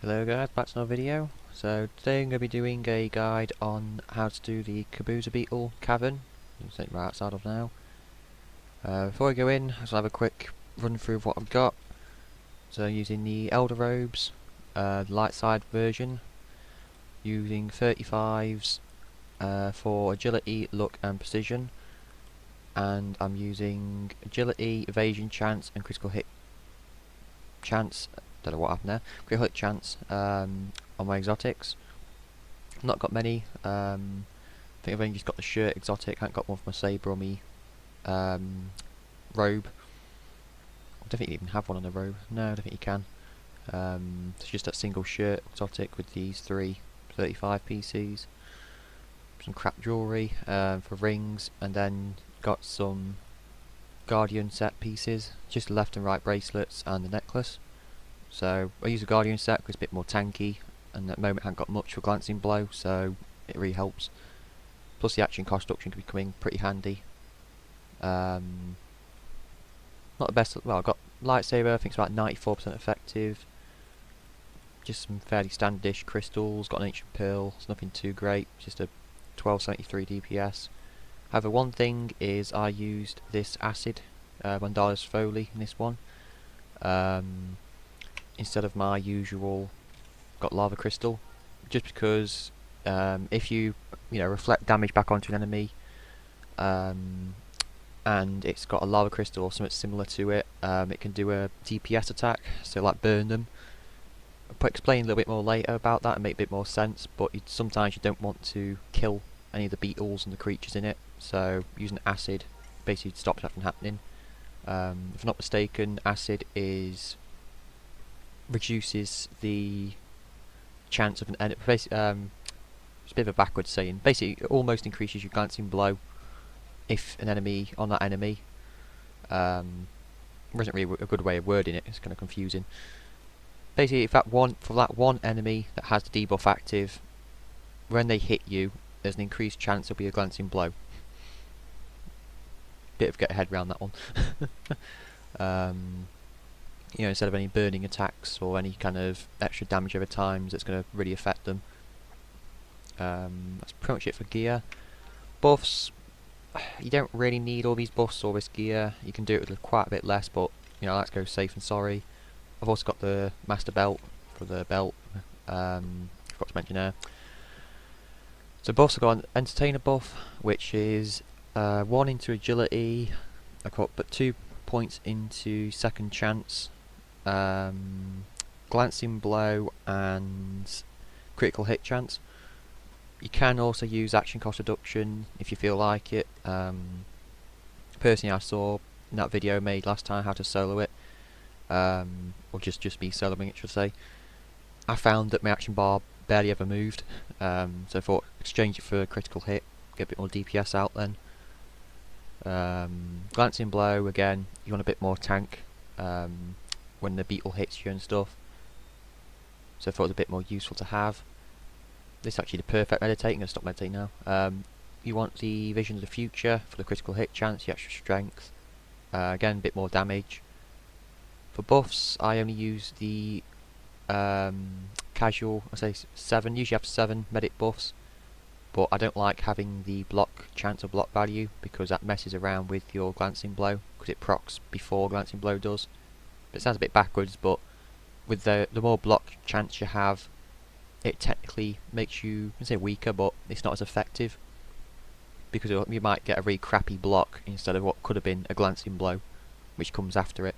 Hello guys, back to another video. So today I'm going to be doing a guide on how to do the Kubaza Beetle Cavern. I'm sitting right outside of now. Before I go in, I'll have a quick run through of what I've got. So using the Elder Robes, the light side version, using 35s for agility, luck and precision, and I'm using agility, evasion chance and critical hit chance. Don't know what happened there. Critical hit chance on my exotics. Not got many. I think I've only just got the shirt exotic. I haven't got one for my saber or me robe. I don't think you even have one on the robe. No, I don't think you can. It's just that single shirt exotic with these 35 PCs. Some crap jewellery for rings, and then got some Guardian set pieces, just the left and right bracelets and the necklace. So I use a Guardian set because it's a bit more tanky, and at the moment I haven't got much for glancing blow, so it really helps. Plus the action cost reduction can be coming pretty handy. Not the best, well, I've got lightsaber, I think it's about 94% effective. Just some fairly standardish crystals, got an ancient pearl, it's nothing too great, just a 1273 DPS. However, one thing is I used this acid, Mandala's Foley in this one. Instead of my usual got lava crystal, just because if you reflect damage back onto an enemy and it's got a lava crystal or something similar to it, it can do a DPS attack, so like burn them. I'll explain a little bit more later about that and make a bit more sense, but sometimes you don't want to kill any of the beetles and the creatures in it, so using acid basically stops that from happening. If I'm not mistaken, acid reduces the chance of an enemy. It's a bit of a backwards saying. Basically, it almost increases your glancing blow if an enemy on that enemy. Wasn't really a good way of wording it. It's kind of confusing. Basically, if that one enemy that has the debuff active, when they hit you, there's an increased chance it'll be a glancing blow. Bit of get a head around that one. Instead of any burning attacks or any kind of extra damage over time, that's going to really affect them. That's pretty much it for gear. Buffs, you don't really need all these buffs or this gear. You can do it with quite a bit less, but I like to go safe and sorry. I've also got the master belt for the belt. Forgot to mention there. So buffs, I've got an entertainer buff, which is 1 into agility. I put 2 points into second chance, glancing blow and critical hit chance. You can also use action cost reduction if you feel like it. Personally, I saw in that video made last time how to solo it, or just me soloing it, should I say. I found that my action bar barely ever moved, so I thought exchange it for a critical hit, get a bit more DPS out then. Glancing blow, again, you want a bit more tank when the beetle hits you and stuff, so I thought it was a bit more useful to have. This is actually the perfect meditating. I'm going to stop meditating now. You want the vision of the future for the critical hit chance, the extra strength, again a bit more damage. For buffs, I only use the casual, I say 7, usually have 7 medic buffs, but I don't like having the block chance or block value because that messes around with your glancing blow, because it procs before glancing blow does. It sounds a bit backwards, but with the more block chance you have, it technically makes you, I say weaker, but it's not as effective, because you might get a really crappy block instead of what could have been a glancing blow, which comes after it.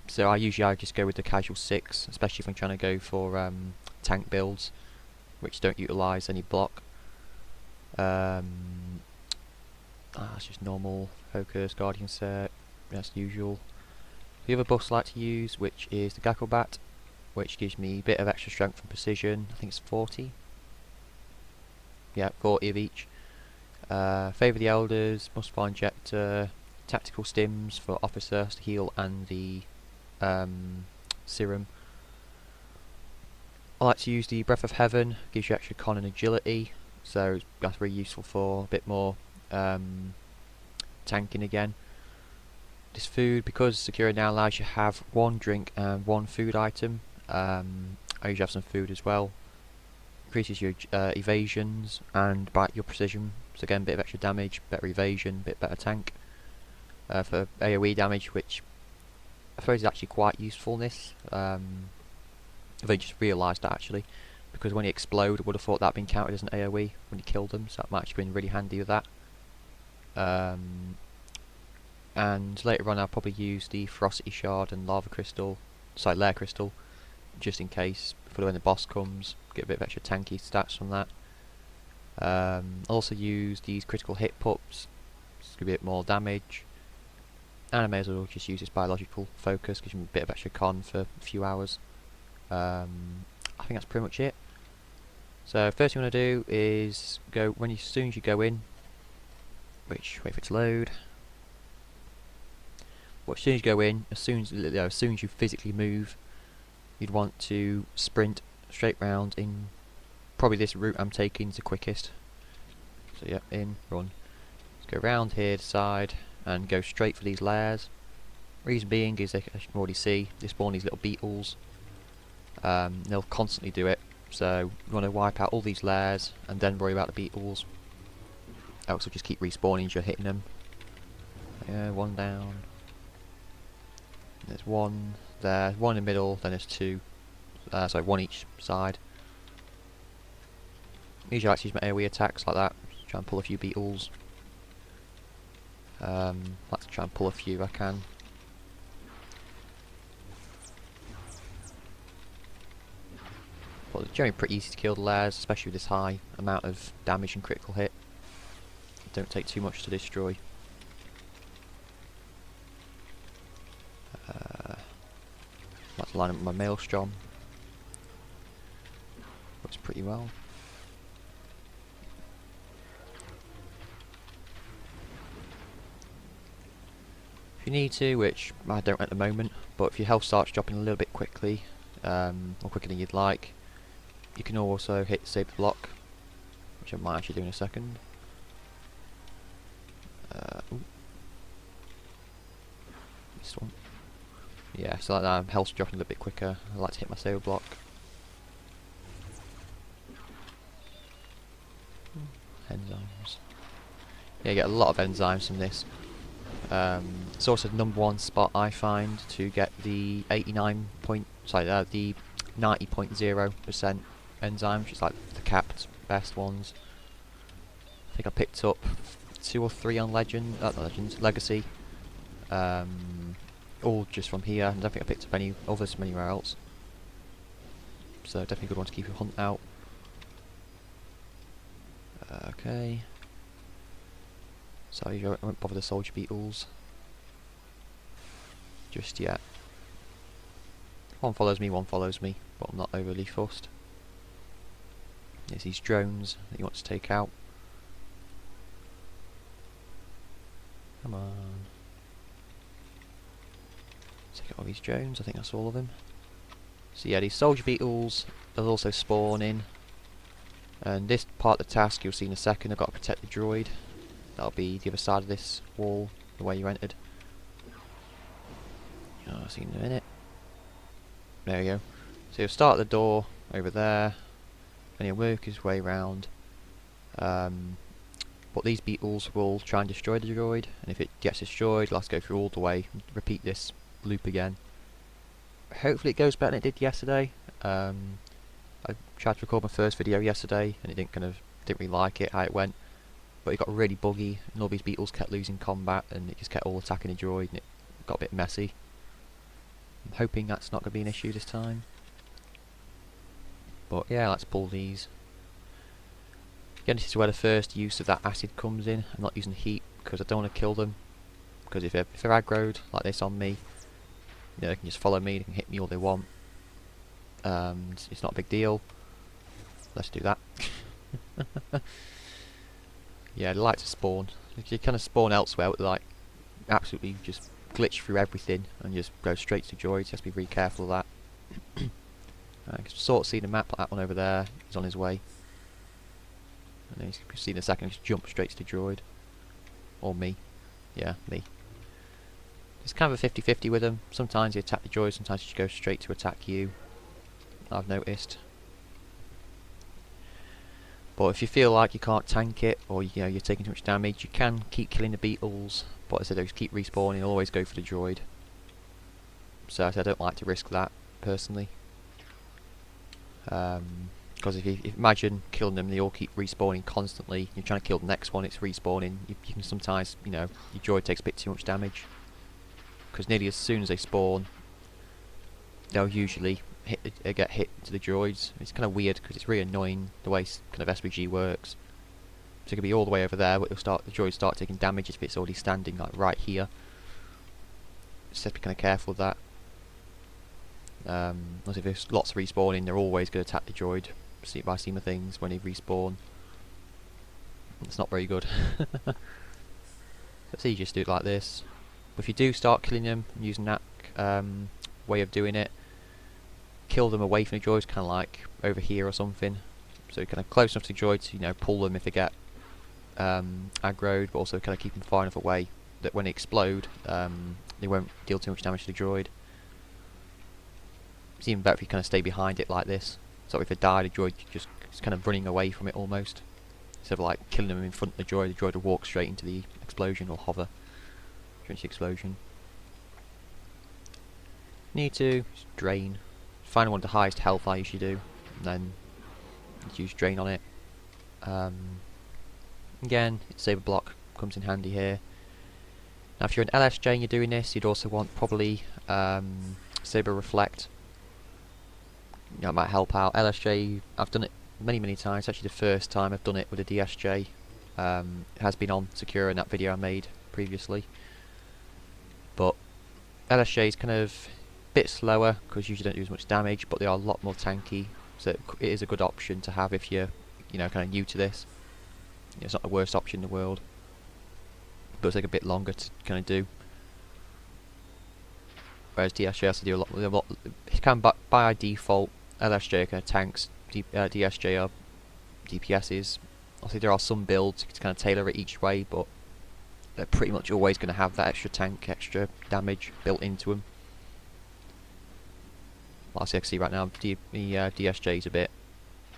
So I just go with the casual 6, especially if I'm trying to go for tank builds, which don't utilise any block. It's just normal focus, guardian set, that's usual. The other buffs I like to use, which is the Gacklebat, which gives me a bit of extra strength and precision. I think it's 40. Yeah, 40 of each. Favour of the Elders, Mustafar Injector, Tactical Stims for Officer to heal, and the Serum. I like to use the Breath of Heaven, gives you extra con and agility, so that's really useful for a bit more tanking again. This food, because Secura now allows you to have 1 drink and 1 food item, I usually have some food as well. Increases your evasions and your precision. So again, bit of extra damage, better evasion, bit better tank. For AoE damage, which I suppose is actually quite useful in this. I've only just realised that actually, because when he explode, I would have thought that had been counted as an AoE when you killed them, so that might actually been really handy with that. And later on I'll probably use the Ferocity Shard and Lava Crystal, sorry, Lair Crystal, just in case for when the boss comes, get a bit of extra tanky stats from that. I'll also use these critical hit pups, just a bit more damage, and I may as well just use this biological focus, gives me a bit of extra con for a few hours. I think that's pretty much it. So first thing you want to do is go as soon as you go in, which wait for it to load. But as soon as you go in, as soon as you physically move, you'd want to sprint straight round in probably this route I'm taking is the quickest. So yeah, in, run. Let's go round here, side, and go straight for these lairs. Reason being is, as you can already see, they spawn these little beetles. They'll constantly do it, so you want to wipe out all these lairs and then worry about the beetles. Else will just keep respawning as you're hitting them. Yeah, one down. There's one there, one in the middle, then there's two. Sorry, one each side. Usually I like to use my AoE attacks like that, try and pull a few beetles. I like to try and pull a few if I can. But it's generally pretty easy to kill the lairs, especially with this high amount of damage and critical hit. Don't take too much to destroy. Like to line up my maelstrom. Works pretty well. If you need to, which I don't at the moment, but if your health starts dropping a little bit quickly, or quicker than you'd like, you can also hit save the block, which I might actually do in a second. This one. Yeah, so like that, health's dropping a little bit quicker. I like to hit my save block. Enzymes. Yeah, you get a lot of enzymes from this. It's also the #1 spot I find to get the the 90.0% enzyme, which is like the capped best ones. I think I picked up 2 or 3 on Legacy. All just from here. I don't think I picked up any others from anywhere else. So definitely a good one to keep your hunt out. Okay. So I won't bother the soldier beetles just yet. One follows me, but I'm not overly fussed. There's these drones that you want to take out. Come on. Take out all these drones, I think that's all of them. So yeah, these soldier beetles will also spawn in. And this part of the task you'll see in a second, I've got to protect the droid. That'll be the other side of this wall, the way you entered. I'll see in a minute. There we go. So you'll start at the door over there, and he'll work his way round. But these beetles will try and destroy the droid, and if it gets destroyed, let's go through all the way, repeat this loop again. Hopefully it goes better than it did yesterday. I tried to record my first video yesterday, and it didn't really like it how it went. But it got really buggy, and all these beetles kept losing combat, and it just kept all attacking the droid, and it got a bit messy. I'm hoping that's not going to be an issue this time. But yeah, let's pull these. Again, this is where the first use of that acid comes in. I'm not using heat because I don't want to kill them. Because if they're aggroed like this on me, they can just follow me, they can hit me all they want. It's not a big deal. Let's do that. Yeah, they like to spawn. You kind of spawn elsewhere, but like absolutely just glitch through everything and just go straight to droids. You have to be very careful of that. I can sort of see the map, like that one over there. He's on his way. And then you can see in a second, just jump straight to the droid. Or me. Yeah, me. It's kind of a 50-50 with them. Sometimes you attack the droid, sometimes you go straight to attack you. I've noticed. But if you feel like you can't tank it, or you're taking too much damage, you can keep killing the beetles. But as I said, just keep respawning. Always go for the droid. So I don't like to risk that personally. Because if you imagine killing them, they all keep respawning constantly. You're trying to kill the next one, it's respawning. You can sometimes, your droid takes a bit too much damage. Because nearly as soon as they spawn, they'll usually get hit to the droids. It's kind of weird because it's really annoying the way kind of SPG works. So it could be all the way over there, but the droids start taking damage if it's already standing like right here. Just have to be kind of careful with that. If there's lots of respawning, they're always going to attack the droid. By seam of things when they respawn. It's not very good. Let's see, you just do it like this. But if you do start killing them using that way of doing it, kill them away from the droids, kind of like over here or something. So you're kind of close enough to the droids to pull them if they get aggroed, but also kind of keep them far enough away that when they explode, they won't deal too much damage to the droid. It's even better if you kind of stay behind it like this. So if they die, the droid just is kind of running away from it almost. Instead of like killing them in front of the droid will walk straight into the explosion or hover during the explosion. Need to just drain. Find one of the highest health I usually do, and then use drain on it. Again, saber block comes in handy here. Now if you're an LSJ and you're doing this, you'd also want probably saber reflect. That might help out. LSJ, I've done it many times. It's actually the first time I've done it with a DSJ. It has been on Secure in that video I made previously. But LSJ is kind of a bit slower because usually don't do as much damage, but they are a lot more tanky. So it is a good option to have if you're kind of new to this. It's not the worst option in the world, but it'll take a bit longer to kind of do. Whereas DSJ has to do a lot. It can by default. LSJ are kind of tanks, DSJ are DPSs. Obviously there are some builds to kind of tailor it each way, but they're pretty much always going to have that extra tank, extra damage built into them. Well, as I can see right now, the DSJ is a bit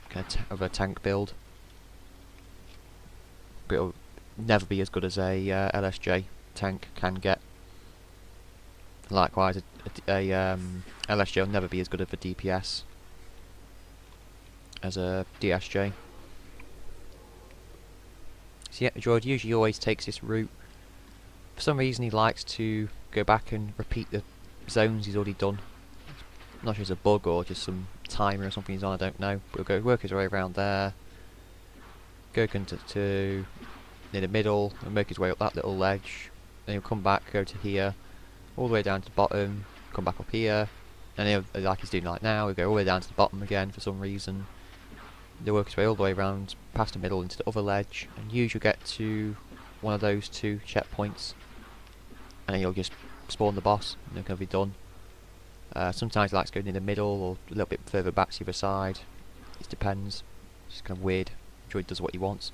kind of a tank build, but it'll never be as good as a LSJ tank can get. Likewise, a LSJ will never be as good of a DPS as a DSJ. So yeah, the droid usually always takes this route. For some reason he likes to go back and repeat the zones he's already done. I'm not sure it's a bug or just some timer or something he's on, I don't know. But he'll go work his way around there, go to near the middle and make his way up that little ledge. Then he'll come back, go to here, all the way down to the bottom, come back up here, and he'll, like he's doing right now, he'll go all the way down to the bottom again for some reason. They'll work his way all the way around, past the middle into the other ledge, and usually get to one of those two checkpoints, and then you'll just spawn the boss, and they're going to be done. Sometimes he likes going in the middle, or a little bit further back to the other side. It depends. It's kind of weird. Droid does what he wants.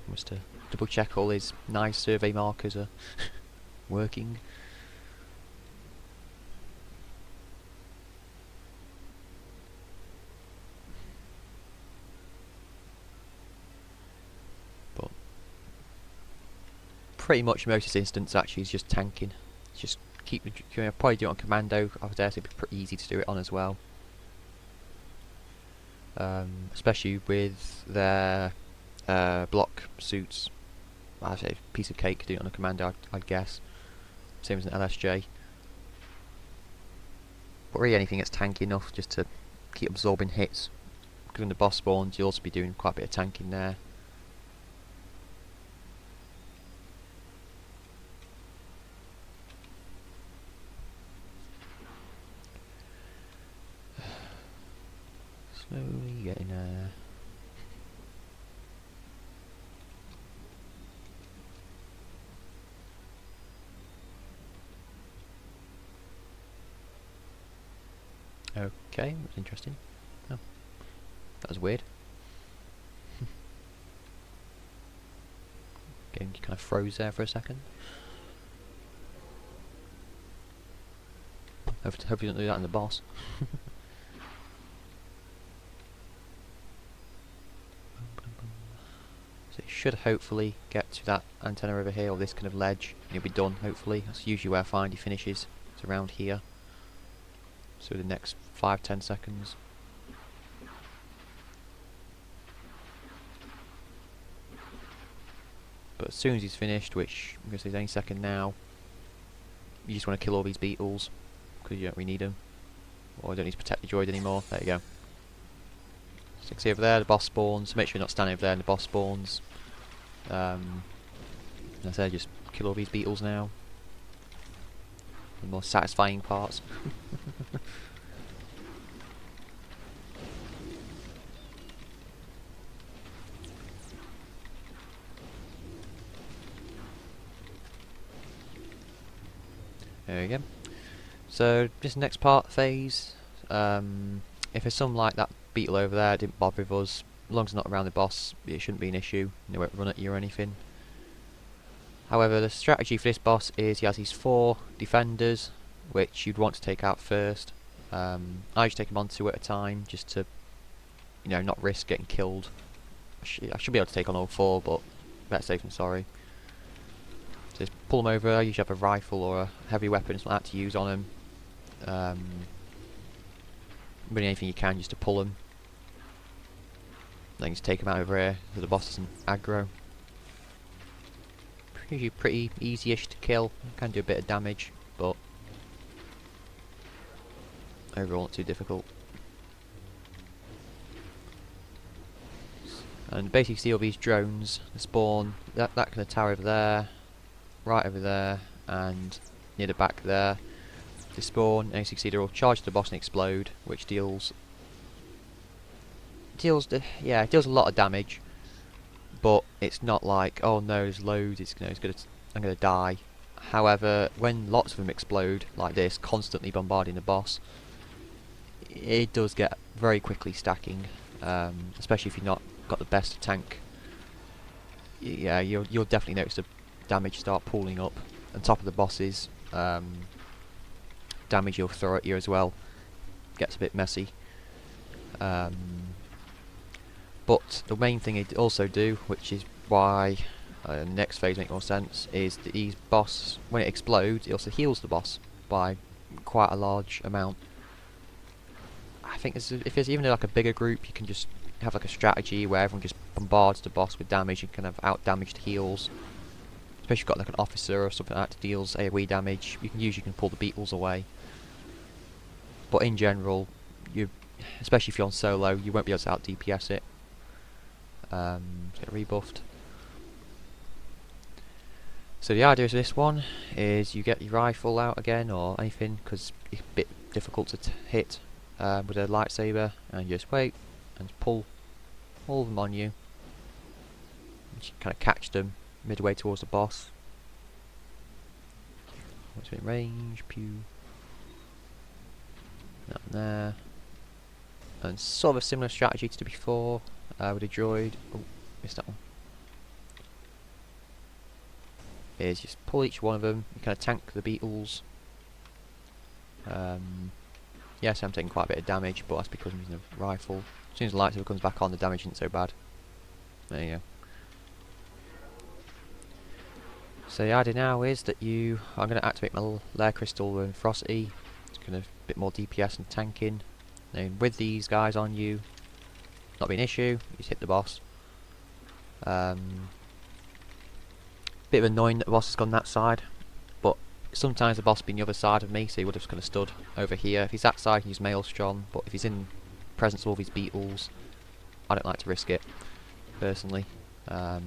Must double check all his nice survey markers are working. But pretty much most of this instance actually is just tanking. It's just keep the probably do it on commando. I would dare say it'd be pretty easy to do it on as well. Especially with their block suits. I'd say piece of cake to do it on a commando, I'd guess. Same as an LSJ. But really anything that's tanky enough just to keep absorbing hits. Because when the boss spawns you'll also be doing quite a bit of tanking there. Slowly getting there. Okay, that's interesting. Oh, that was weird. Game kind of froze there for a second. Hope you don't do that in the boss. should hopefully get to that antenna over here, or this kind of ledge, and you'll be done, hopefully. That's usually where Findy finishes. It's around here. So the next 5-10 seconds. But as soon as he's finished, which I'm going to say is any second now, you just want to kill all these beetles, because you don't really need them. Or you don't need to protect the droid anymore. There you go. So you can see over there the boss spawns. Make sure you're not standing over there and the boss spawns. As I said, just kill all these beetles now. The more satisfying parts. There we go. So this next part phase, if there's something like that beetle over there, it didn't bother with us. As long as it's not around the boss, it shouldn't be an issue. It won't run at you or anything. However, the strategy for this boss is he has these 4 defenders, which you'd want to take out first. I just take them on 2 at a time, just to, you know, not risk getting killed. I should be able to take on all 4, but better safe than sorry. So just pull them over. I usually have a rifle or a heavy weapon, something like that, to use on them. Really anything you can just to pull them. Then just take them out over here so the boss doesn't aggro. Usually pretty easy-ish to kill. Can do a bit of damage, but overall not too difficult. And basically see all these drones, they spawn that kind of tower over there, right over there, and near the back there. They spawn, and as you can see they're all charged to the boss and explode, which deals a lot of damage. But it's not like, oh no, there's loads, I'm gonna die. However, when lots of them explode like this, constantly bombarding the boss, it does get very quickly stacking, especially if you've not got the best tank. Yeah, you'll definitely notice the damage start pooling up. On top of the bosses, damage you'll throw at you as well gets a bit messy. But the main thing it also do, which is why the next phase makes more sense, is that these boss, when it explodes, it also heals the boss by quite a large amount. I think if there's even like a bigger group, you can just have like a strategy where everyone just bombards the boss with damage and kind of out-damaged heals. Especially if you've got like an officer or something like that that deals AoE damage, you can pull the beetles away. But in general, especially if you're on solo, you won't be able to out-DPS it. Get rebuffed. So the idea of this one is you get your rifle out again or anything, because it's a bit difficult to hit with a lightsaber, and you just wait and pull all of them on you. You kind of catch them midway towards the boss. What's in range? Pew. That one there. And sort of a similar strategy to before with a droid. Oh, missed that one. Is just pull each one of them. You kind of tank the beetles. Yes, I'm taking quite a bit of damage, but that's because I'm using a rifle. As soon as the lightsaber comes back on, the damage isn't so bad. There you go. So the idea now is that I'm going to activate my lair crystal and ferocity. It's kind of a bit more DPS and tanking. And with these guys on you, not being an issue, you just hit the boss. Bit of annoying that the boss has gone that side, but sometimes the boss being the other side of me, so he would have just kind of stood over here. If he's that side, he can use Maelstrom, but if he's in presence of all these beetles, I don't like to risk it, personally. As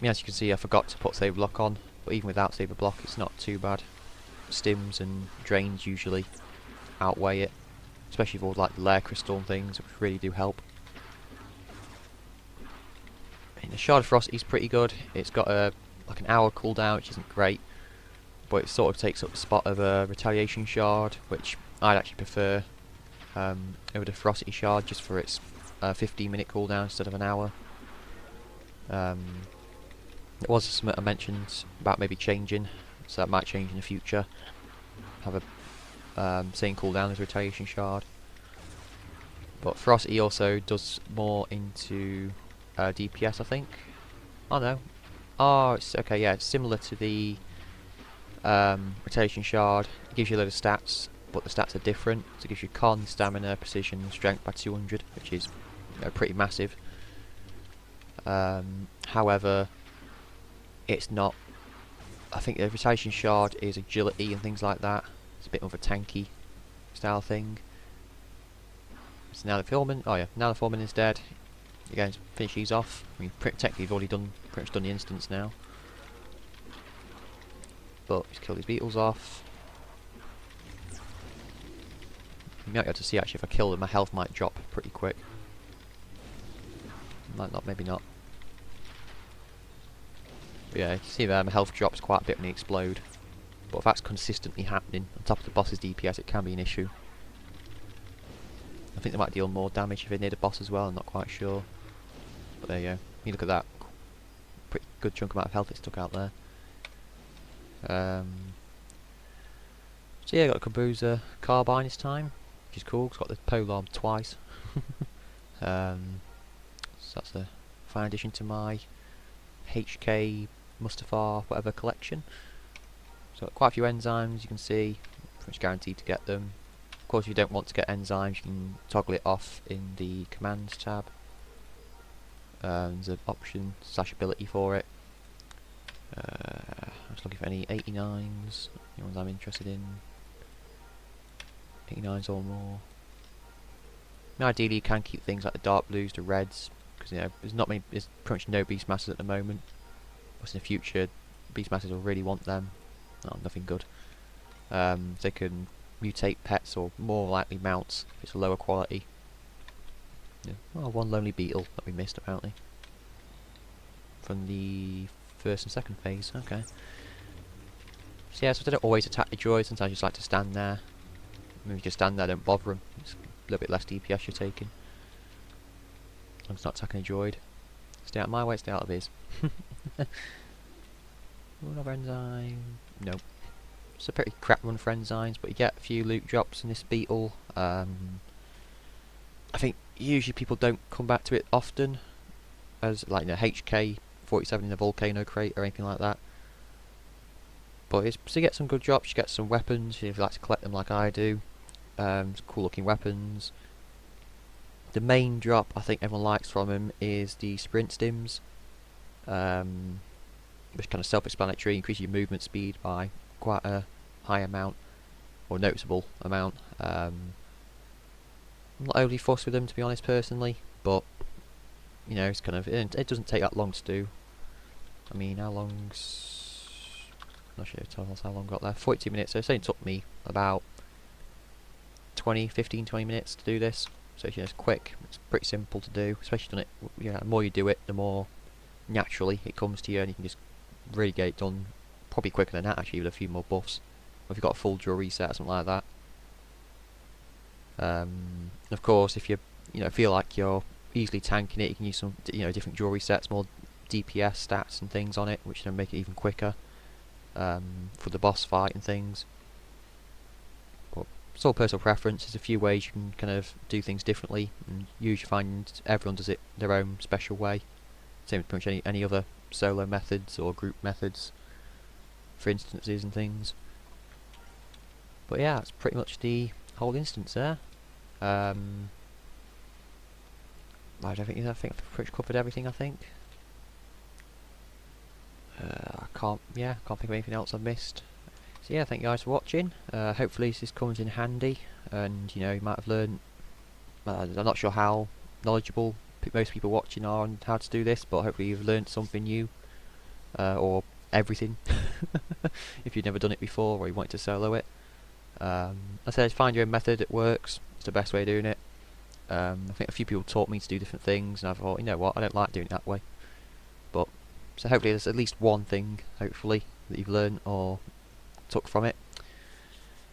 you can see, I forgot to put Saber Block on, but even without Saber Block, it's not too bad. Stims and drains usually outweigh it, especially for like the lair crystal and things, which really do help. And the Shard of Ferocity is pretty good. It's got like an hour cooldown, which isn't great, but it sort of takes up the spot of a Retaliation Shard, which I'd actually prefer over the Ferocity Shard, just for its 15-minute cooldown instead of an hour. There was something I mentioned about maybe changing, so that might change in the future. Have a same cooldown as Retaliation Shard. But Ferocity also does more into DPS, I think. Oh no. Oh, it's okay. Yeah, it's similar to the rotation shard. It gives you a load of stats, but the stats are different. So it gives you con, stamina, precision, and strength by 200, which is pretty massive. However, it's not. I think the rotation shard is agility and things like that. It's a bit more of a tanky style thing. So now the foreman. Oh yeah, now the foreman is dead. You're going to finish these off. I mean, technically you've already pretty much done the instance now. But just kill these beetles off. You might be able to see actually if I kill them, my health might drop pretty quick. Might not, maybe not. But yeah, you can see there my health drops quite a bit when they explode. But if that's consistently happening on top of the boss's DPS, it can be an issue. I think they might deal more damage if they're near the boss as well, I'm not quite sure. But there you go. You look at that. Pretty good chunk amount of health it stuck out there. So yeah, got a Kubaza carbine this time, which is cool. It's got the polearm twice. So that's the fine addition to my HK Mustafar whatever collection. So got quite a few enzymes, you can see, pretty much guaranteed to get them. Of course, if you don't want to get enzymes, you can toggle it off in the commands tab. There's an option / ability for it. I was looking for any 89s, the ones I'm interested in. 89s or more. Now, ideally, you can keep things like the dark blues, the reds, because there's pretty much no Beastmasters at the moment. But in the future, Beastmasters will really want them. Oh, nothing good. They can mutate pets or more likely mounts if it's a lower quality. Yeah. Oh, one lonely beetle that we missed apparently from the first and second phase. Okay. So yeah, so I don't always attack the droids. Sometimes I just like to stand there. Maybe just stand there, don't bother them. It's a little bit less DPS you're taking. I'm just not attacking a droid. Stay out of my way, stay out of his. Another enzyme. Nope. It's a pretty crap run for enzymes, but you get a few loot drops in this beetle. I think usually people don't come back to it often, as like HK 47 in a volcano crate or anything like that. But it's, so you get some good drops, you get some weapons if you like to collect them like I do. Some cool looking weapons. The main drop I think everyone likes from them is the sprint stims, which kind of self-explanatory, increase your movement speed by quite a high amount, or noticeable amount. I'm not overly fussed with them to be honest personally, but you know, it's kind of, it doesn't take that long to do. I mean, how long's, I'm not sure how long I got there, 42 minutes, so it only took me about 15, 20 minutes to do this. So it's quick, it's pretty simple to do, especially done it, the more you do it, the more naturally it comes to you, and you can just really get it done probably quicker than that actually, with a few more buffs, or if you've got a full draw reset or something like that. Of course, if you feel like you're easily tanking it, you can use some different draw resets, more DPS stats and things on it, which then make it even quicker for the boss fight and things. But it's all personal preference. There's a few ways you can kind of do things differently, and usually find everyone does it their own special way. Same with pretty much any other solo methods or group methods for instances and things. But yeah, that's pretty much the whole instance there. I think I've pretty much covered everything. I think. I can't think of anything else I've missed. So yeah, thank you guys for watching. Hopefully this comes in handy, and you might have learned. I'm not sure how knowledgeable most people watching are on how to do this, but hopefully you've learned something new, or everything, if you've never done it before or you want to solo it. I said find your own method that works. It's the best way of doing it. I think a few people taught me to do different things, and I thought, you know what, I don't like doing it that way. But so hopefully there's at least one thing, hopefully, that you've learned or took from it.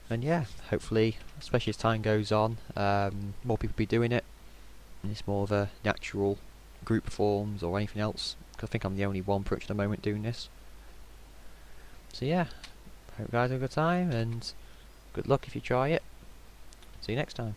And yeah, hopefully, especially as time goes on, more people be doing it, and it's more of a natural group forms or anything else. Because I think I'm the only one pretty much at the moment doing this. So yeah, hope you guys have a good time, and good luck if you try it. See you next time.